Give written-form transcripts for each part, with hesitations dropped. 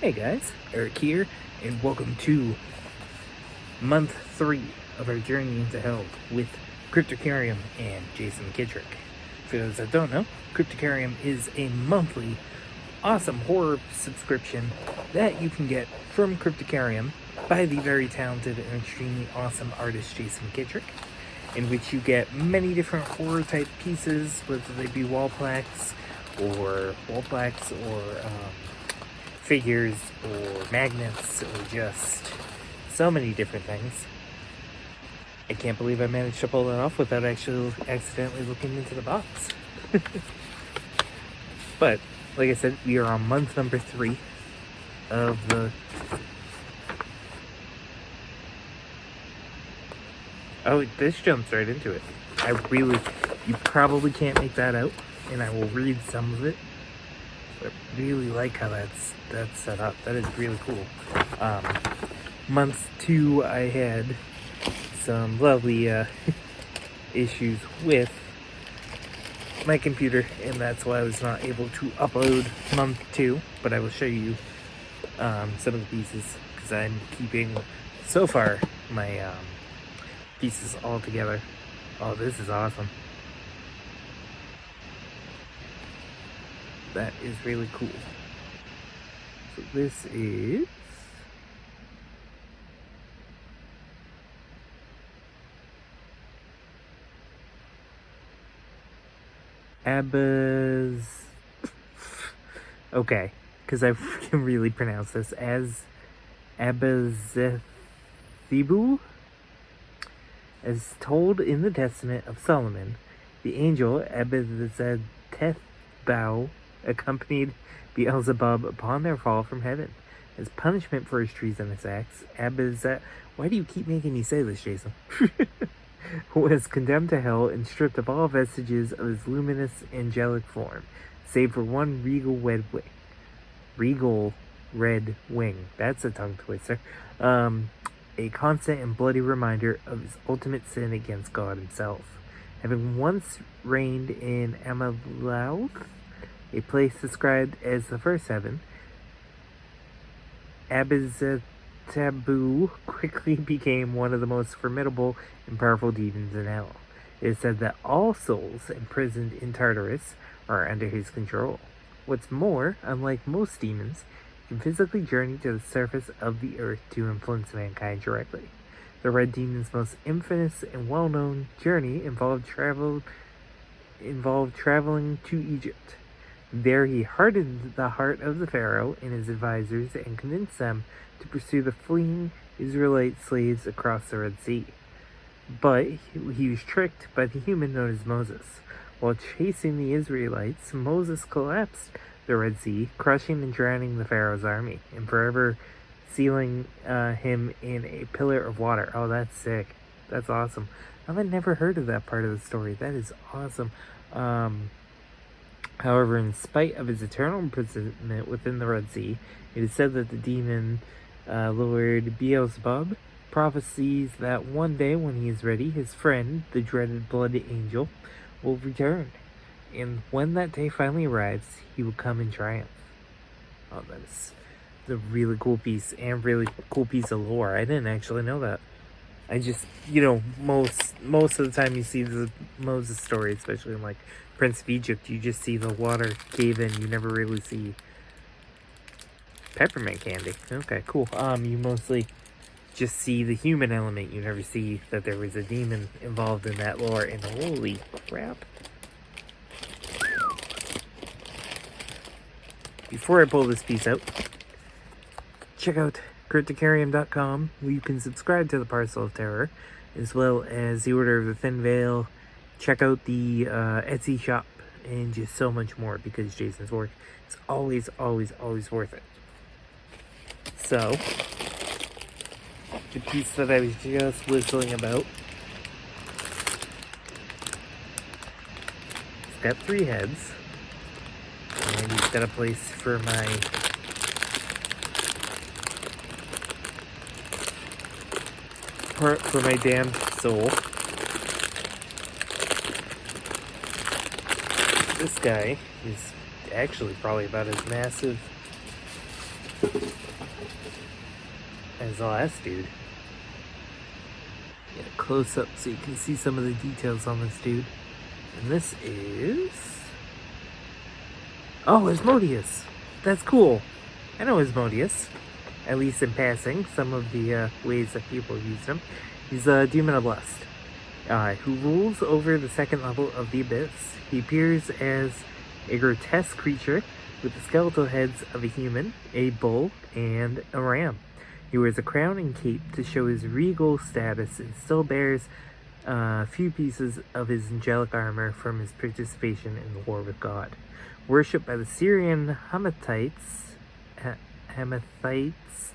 Hey guys, Eric here, and welcome to month 3 of our journey into hell with Cryptocarium and Jason McKittrick. For those that don't know, Cryptocarium is a monthly awesome horror subscription that you can get from Cryptocarium by the very talented and extremely awesome artist Jason McKittrick, in which you get many different horror type pieces, whether they be wall plaques or figures or magnets or just so many different things. I can't believe I managed to pull that off without actually accidentally looking into the box. But like I said, we are on month number 3 of the this jumps right into it. You probably can't make that out, and I will read some of it. I really like how that's set up. That is really cool. Month 2, I had some lovely issues with my computer, and that's why I was not able to upload month 2. But I will show you some of the pieces, because I'm keeping so far my pieces all together. Oh, this is awesome. That is really cool. So this is okay, because I can really pronounce this as Abazethibu. As told in the Testament of Solomon, the angel Abizethethbau accompanied Beelzebub upon their fall from heaven. As punishment for his treasonous acts, why do you keep making me say this, Jason? Was condemned to hell and stripped of all vestiges of his luminous angelic form, save for one regal red wing. That's a tongue twister. A constant and bloody reminder of his ultimate sin against God himself. Having once reigned in Amalouth, a place described as the first heaven, Abizetabu quickly became one of the most formidable and powerful demons in hell. It is said that all souls imprisoned in Tartarus are under his control. What's more, unlike most demons, he can physically journey to the surface of the earth to influence mankind directly. The Red Demon's most infamous and well-known journey involved traveling to Egypt. There he hardened the heart of the Pharaoh and his advisors and convinced them to pursue the fleeing Israelite slaves across the Red Sea. But he was tricked by the human known as Moses. While chasing the Israelites, Moses collapsed the Red Sea, crushing and drowning the Pharaoh's army, and forever sealing him in a pillar of water. Oh, that's sick. That's awesome. I've never heard of that part of the story. That is awesome. However, in spite of his eternal imprisonment within the Red Sea, it is said that the demon Lord Beelzebub prophesies that one day when he is ready, his friend, the dreaded blood angel, will return. And when that day finally arrives, he will come in triumph. Oh, that is a really cool piece, and really cool piece of lore. I didn't actually know that. I just, most of the time you see the Moses story, especially in like Prince of Egypt, you just see the water cave in. You never really see peppermint candy. Okay, cool. You mostly just see the human element. You never see that there was a demon involved in that lore. And holy crap. Before I pull this piece out, check out Cryptocarium.com, where you can subscribe to the Parcel of Terror, as well as the Order of the Thin Veil. Check out the Etsy shop, and just so much more, because Jason's work is always, always, always worth it. So, the piece that I was just whistling about, it's got 3 heads. And he's got a place for my damned soul. This guy is actually probably about as massive as the last dude. Get a close up so you can see some of the details on this dude. And this is... oh, Asmodeus! That's cool! I know Asmodeus, at least in passing, some of the ways that people use him. He's a demon of lust, who rules over the second level of the abyss. He appears as a grotesque creature with the skeletal heads of a human, a bull, and a ram. He wears a crown and cape to show his regal status and still bears a few pieces of his angelic armor from his participation in the war with God. Worshipped by the Syrian Hamathites,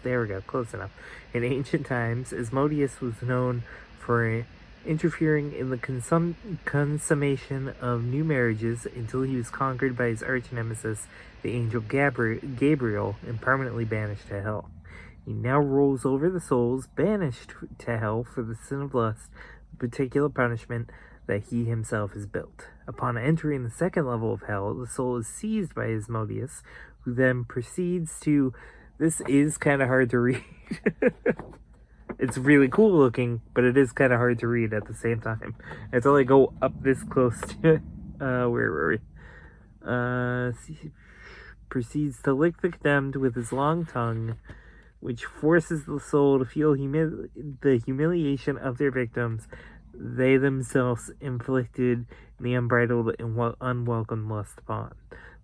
there we go, close enough. In ancient times, Asmodeus was known for interfering in the consummation of new marriages until he was conquered by his arch-nemesis, the angel Gabriel, and permanently banished to hell. He now rules over the souls banished to hell for the sin of lust, the particular punishment that he himself has built. Upon entering the second level of hell, the soul is seized by Asmodeus, who then proceeds to... this is kind of hard to read. It's really cool looking, but it is kind of hard to read at the same time. It's only go up this close to... where were we? Proceeds to lick the condemned with his long tongue, which forces the soul to feel the humiliation of their victims, they themselves inflicted the unbridled and unwelcome lust upon.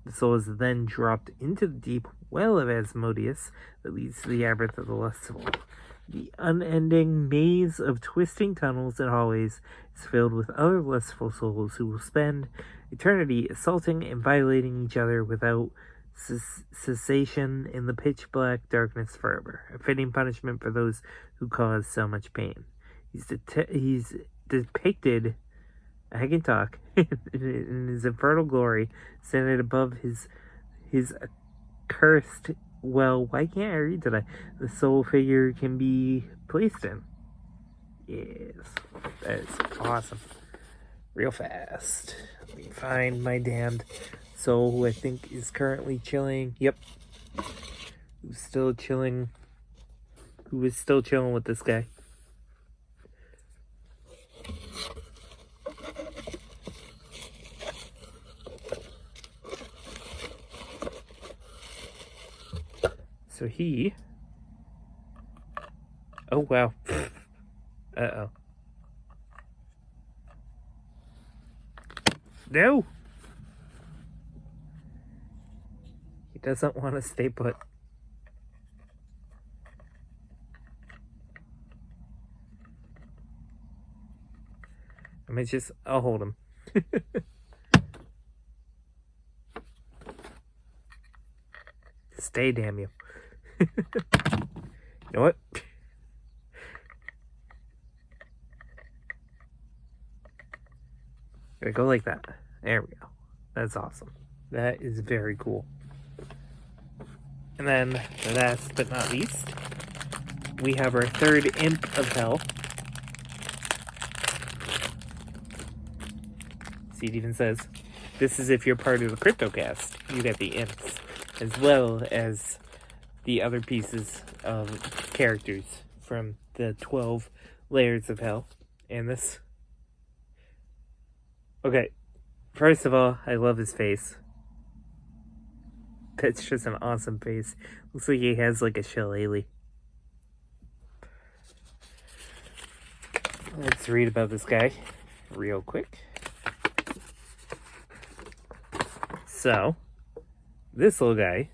The soul is then dropped into the deep well of Asmodeus that leads to the abyss of the lustful. The unending maze of twisting tunnels and hallways is filled with other lustful souls who will spend eternity assaulting and violating each other without cessation in the pitch black darkness forever. A fitting punishment for those who cause so much pain. He's depicted, I can talk, in his infernal glory, standing above his accursed, well, why can't I read today? The soul figure can be placed in. Yes, that is awesome. Real fast. Let me find my damned soul, who I think is currently chilling. Yep. Who is still chilling with this guy. So he... oh, wow. Uh-oh. No! He doesn't want to stay put. I'll hold him. Stay, damn you. You know what? Gotta go like that. There we go. That's awesome. That is very cool. And then, last but not least, we have our third Imp of Hell. See, it even says, this is if you're part of the CryptoCast. You get the imps, as well as the other pieces of characters from the 12 layers of hell. And this... okay, first of all, I love his face. That's just an awesome face. Looks like he has like a shillelagh. Let's read about this guy real quick. So, this little guy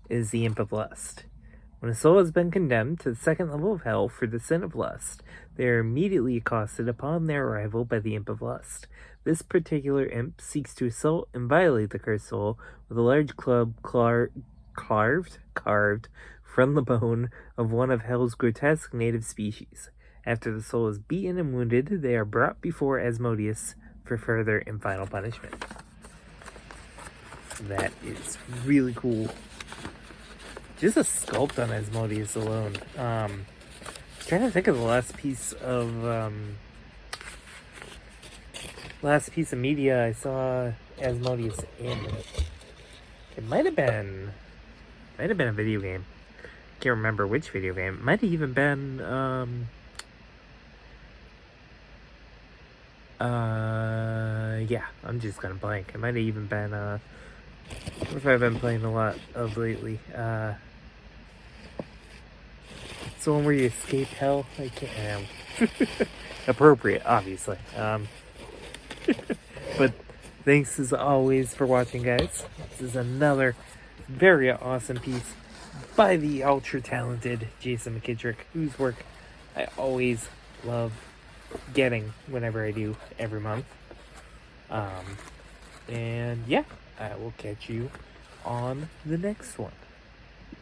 is the Imp of Lust. When a soul has been condemned to the second level of hell for the sin of lust, they are immediately accosted upon their arrival by the Imp of Lust. This particular imp seeks to assault and violate the cursed soul with a large club carved from the bone of one of hell's grotesque native species. After the soul is beaten and wounded, they are brought before Asmodeus for further and final punishment. That is really cool. Just a sculpt on Asmodeus alone. I'm trying to think of the last piece of media I saw Asmodeus in. It might have been Might have been a video game. Can't remember which video game. It might have even been, yeah, I'm just gonna blank. It might have even been, what if I've been playing a lot of lately? It's the one where you escape hell. I can't. Appropriate, obviously. But thanks as always for watching, guys. This is another very awesome piece by the ultra talented Jason McKittrick, whose work I always love getting whenever I do every month. And yeah, I will catch you on the next one.